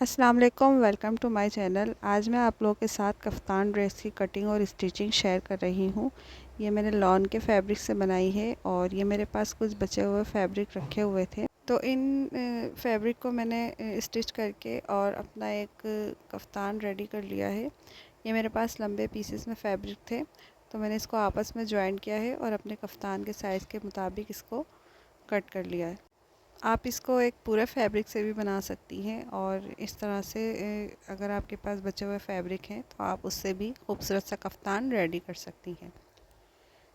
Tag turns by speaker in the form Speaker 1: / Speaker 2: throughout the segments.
Speaker 1: अस्सलाम वालेकुम, welcome to my channel. आज मैं आप लोगों के साथ कफ्तान ड्रेस की कटिंग और स्टिचिंग शेयर कर रही हूँ। ये मैंने लॉन के फैब्रिक से बनाई है और ये मेरे पास कुछ बचे हुए फैब्रिक रखे हुए थे, तो इन फैब्रिक को मैंने स्टिच करके और अपना एक कफ्तान रेडी कर लिया है। ये मेरे पास लंबे पीसेस में फैब्रिक थे, तो मैंने इसको आपस में जॉइन किया है और अपने कफ्तान के साइज़ के मुताबिक इसको कट कर लिया है। आप इसको एक पूरे फैब्रिक से भी बना सकती हैं और इस तरह से अगर आपके पास बचे हुए फैब्रिक हैं तो आप उससे भी खूबसूरत सा कफ्तान रेडी कर सकती हैं।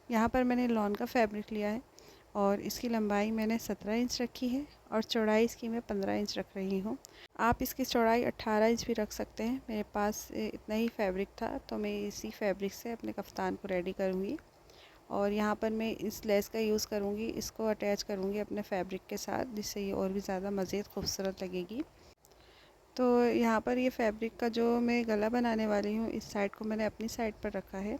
Speaker 1: यहाँ पर मैंने लॉन का फैब्रिक लिया है और इसकी लंबाई मैंने 17 इंच रखी है और चौड़ाई इसकी मैं 15 इंच रख रही हूँ। आप इसकी चौड़ाई 18 इंच भी रख सकते हैं। मेरे पास इतना ही फैब्रिक था, तो मैं इसी फैब्रिक से अपने कफ्तान को रेडी करूँगी। और यहाँ पर मैं इस लेस का यूज़ करूँगी, इसको अटैच करूँगी अपने फैब्रिक के साथ, जिससे ये और भी ज़्यादा मज़ीद खूबसूरत लगेगी। तो यहाँ पर ये फैब्रिक का जो मैं गला बनाने वाली हूँ, इस साइड को मैंने अपनी साइड पर रखा है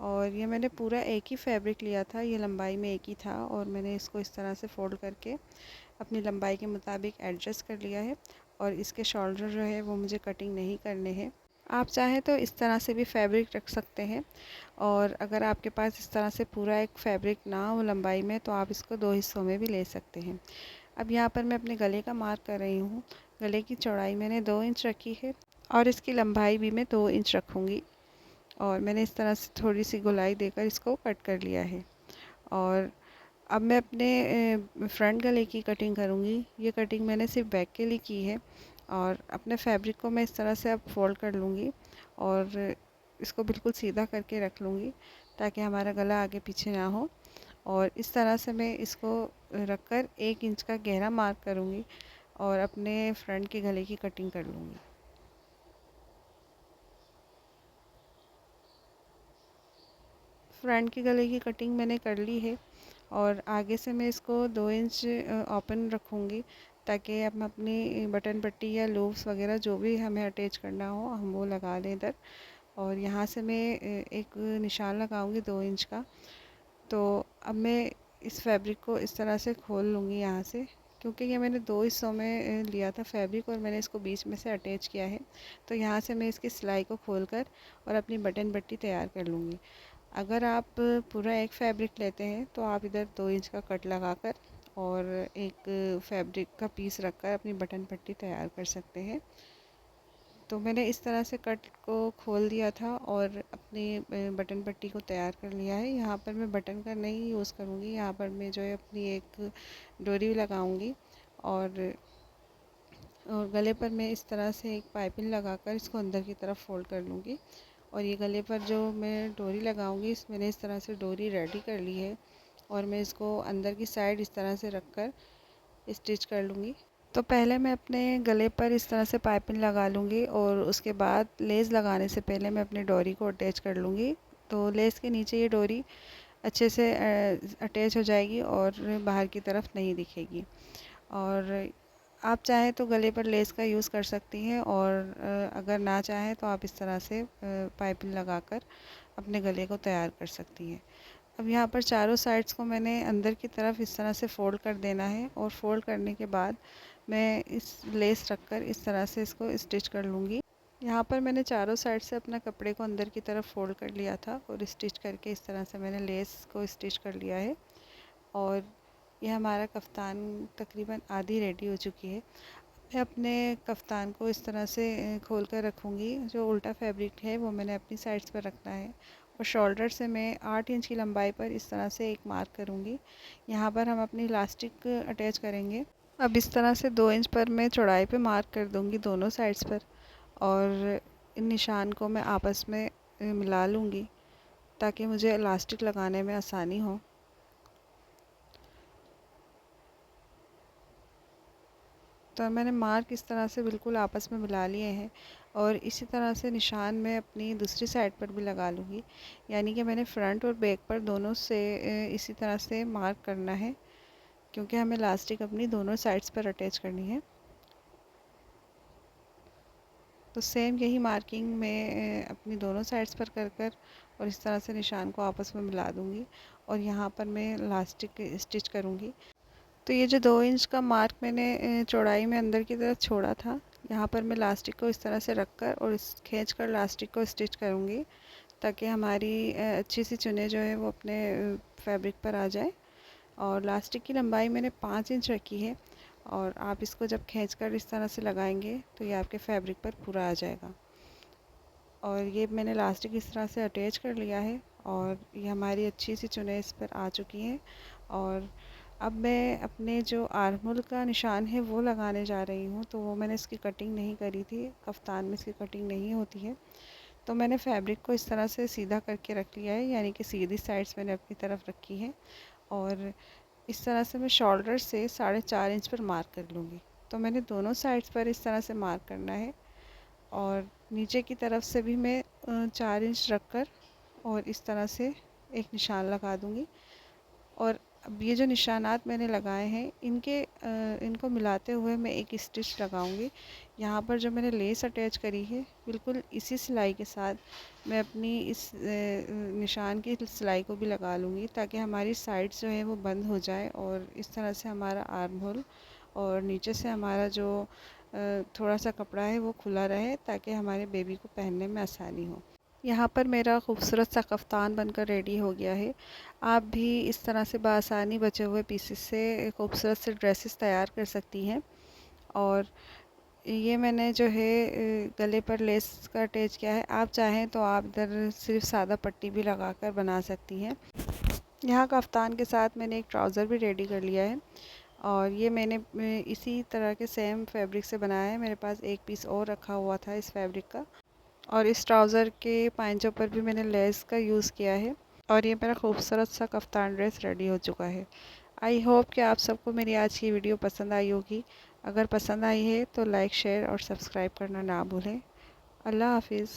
Speaker 1: और ये मैंने पूरा एक ही फैब्रिक लिया था। ये लंबाई में एक ही था और मैंने इसको इस तरह से फ़ोल्ड करके अपनी लंबाई के मुताबिक एडजस्ट कर लिया है। और इसके शोल्डर जो है वो मुझे कटिंग नहीं करने हैं। आप चाहें तो इस तरह से भी फैब्रिक रख सकते हैं, और अगर आपके पास इस तरह से पूरा एक फैब्रिक ना हो लंबाई में, तो आप इसको 2 हिस्सों में भी ले सकते हैं। अब यहाँ पर मैं अपने गले का मार्क कर रही हूँ। गले की चौड़ाई मैंने 2 इंच रखी है और इसकी लंबाई भी मैं 2 इंच रखूँगी। और मैंने इस तरह से थोड़ी सी गोलाई देकर इसको कट कर लिया है। और अब मैं अपने फ्रंट गले की कटिंग करूँगी। ये कटिंग मैंने सिर्फ बैक के लिए की है। और अपने फैब्रिक को मैं इस तरह से अब फोल्ड कर लूँगी और इसको बिल्कुल सीधा करके रख लूँगी, ताकि हमारा गला आगे पीछे ना हो। और इस तरह से मैं इसको रख कर 1 इंच का गहरा मार्क करूँगी और अपने फ्रंट के गले की कटिंग कर लूँगी। फ्रंट के गले की कटिंग मैंने कर ली है और आगे से मैं इसको 2 इंच ओपन रखूँगी, ताकि हम अपनी बटन पट्टी या लूप्स वगैरह जो भी हमें अटैच करना हो हम वो लगा लें इधर। और यहाँ से मैं एक निशान लगाऊंगी 2 इंच का। तो अब मैं इस फैब्रिक को इस तरह से खोल लूँगी यहाँ से, क्योंकि ये मैंने 2 हिस्सों में लिया था फैब्रिक और मैंने इसको बीच में से अटैच किया है। तो यहाँ से मैं इसकी सिलाई को खोलकर और अपनी बटन पट्टी तैयार कर लूँगी। अगर आप पूरा एक फैब्रिक लेते हैं तो आप इधर 2 इंच का कट लगाकर और एक फैब्रिक का पीस रखकर अपनी बटन पट्टी तैयार कर सकते हैं। तो मैंने इस तरह से कट को खोल दिया था और अपनी बटन पट्टी को तैयार कर लिया है। यहाँ पर मैं बटन का नहीं यूज़ करूँगी, यहाँ पर मैं जो है अपनी एक डोरी लगाऊंगी और गले पर मैं इस तरह से एक पाइपिंग लगाकर इसको अंदर की तरफ फोल्ड कर लूँगी। और ये गले पर जो मैं डोरी लगाऊंगी, मैंने इस तरह से डोरी रेडी कर ली है और मैं इसको अंदर की साइड इस तरह से रख कर स्टिच कर लूँगी। तो पहले मैं अपने गले पर इस तरह से पाइपिंग लगा लूँगी और उसके बाद लेस लगाने से पहले मैं अपनी डोरी को अटैच कर लूँगी। तो लेस के नीचे ये डोरी अच्छे से अटैच हो जाएगी और बाहर की तरफ नहीं दिखेगी। और आप चाहें तो गले पर लेस का यूज़ कर सकती हैं, और अगर ना चाहें तो आप इस तरह से पाइपिंग लगाकर अपने गले को तैयार कर सकती हैं। अब यहाँ पर चारों साइड्स को मैंने अंदर की तरफ इस तरह से फ़ोल्ड कर देना है और फ़ोल्ड करने के बाद मैं इस लेस रखकर इस तरह से इसको स्टिच कर लूँगी। यहाँ पर मैंने चारों साइड से अपना कपड़े को अंदर की तरफ फ़ोल्ड कर लिया था और स्टिच करके इस तरह से मैंने लेस को स्टिच कर लिया है। और यह हमारा कफ्तान तकरीबन आधी रेडी हो चुकी है। मैं अपने कफ्तान को इस तरह से खोल कर रखूँगी। जो उल्टा फैब्रिक है वो मैंने अपनी साइड्स पर रखना है और शोल्डर से मैं 8 इंच की लंबाई पर इस तरह से एक मार्क करूँगी। यहाँ पर हम अपनी इलास्टिक अटैच करेंगे। अब इस तरह से 2 इंच पर मैं चौड़ाई पे मार्क कर दूँगी दोनों साइड्स पर, और इन निशान को मैं आपस में मिला लूँगी, ताकि मुझे इलास्टिक लगाने में आसानी हो। तो मैंने मार्क इस तरह से बिल्कुल आपस में मिला लिए हैं और इसी तरह से निशान मैं अपनी दूसरी साइड पर भी लगा लूँगी। यानी कि मैंने फ्रंट और बैक पर दोनों से इसी तरह से मार्क करना है, क्योंकि हमें इलास्टिक अपनी दोनों साइड्स पर अटैच करनी है। तो सेम यही मार्किंग मैं अपनी दोनों साइड्स पर कर कर और इस तरह से निशान को आपस में मिला दूँगी और यहाँ पर मैं इलास्टिक स्टिच करूँगी। तो ये जो 2 इंच का मार्क मैंने चौड़ाई में अंदर की तरफ छोड़ा था, यहाँ पर मैं लास्टिक को इस तरह से रखकर और इस खींच कर लास्टिक को स्टिच करूँगी, ताकि हमारी अच्छी सी चुन्नी जो है वो अपने फैब्रिक पर आ जाए। और लास्टिक की लंबाई मैंने 5 इंच रखी है, और आप इसको जब खींचकर इस तरह से लगाएंगे तो ये आपके फैब्रिक पर पूरा आ जाएगा। और ये मैंने लास्टिक इस तरह से अटैच कर लिया है, और ये हमारी अच्छी सी चुन्नी इस पर आ चुकी है। और अब मैं अपने जो आर्महोल का निशान है वो लगाने जा रही हूँ। तो वो मैंने इसकी कटिंग नहीं करी थी, कफ्तान में इसकी कटिंग नहीं होती है। तो मैंने फैब्रिक को इस तरह से सीधा करके रख लिया है, यानी कि सीधी साइड्स मैंने अपनी तरफ रखी है। और इस तरह से मैं शोल्डर से 4.5 इंच पर मार्क कर लूँगी। तो मैंने दोनों साइड्स पर इस तरह से मार्क करना है, और नीचे की तरफ से भी मैं 4 इंच रखकर और इस तरह से एक निशान लगा दूँगी। और अब ये जो निशानात मैंने लगाए हैं इनको मिलाते हुए मैं एक स्टिच लगाऊंगी। यहाँ पर जो मैंने लेस अटैच करी है, बिल्कुल इसी सिलाई के साथ मैं अपनी इस निशान की सिलाई को भी लगा लूँगी, ताकि हमारी साइड्स जो है वो बंद हो जाए, और इस तरह से हमारा आर्म होल और नीचे से हमारा जो थोड़ा सा कपड़ा है वो खुला रहे, ताकि हमारे बेबी को पहनने में आसानी हो। यहाँ पर मेरा खूबसूरत सा कफ्तान बनकर रेडी हो गया है। आप भी इस तरह से बआसानी बचे हुए पीसेस से खूबसूरत से ड्रेसेस तैयार कर सकती हैं। और ये मैंने जो है गले पर लेस का अटैच किया है। आप चाहें तो आप इधर सिर्फ सादा पट्टी भी लगाकर बना सकती हैं। यहाँ कफ्तान के साथ मैंने एक ट्राउज़र भी रेडी कर लिया है, और ये मैंने इसी तरह के सेम फैब्रिक से बनाया है। मेरे पास एक पीस और रखा हुआ था इस फैब्रिक का, और इस ट्राउज़र के पांचों पर भी मैंने लेस का यूज़ किया है। और ये मेरा खूबसूरत सा कफ्तान ड्रेस रेडी हो चुका है। आई होप कि आप सबको मेरी आज की वीडियो पसंद आई होगी। अगर पसंद आई है तो लाइक, शेयर और सब्सक्राइब करना ना भूलें। अल्लाह हाफिज़।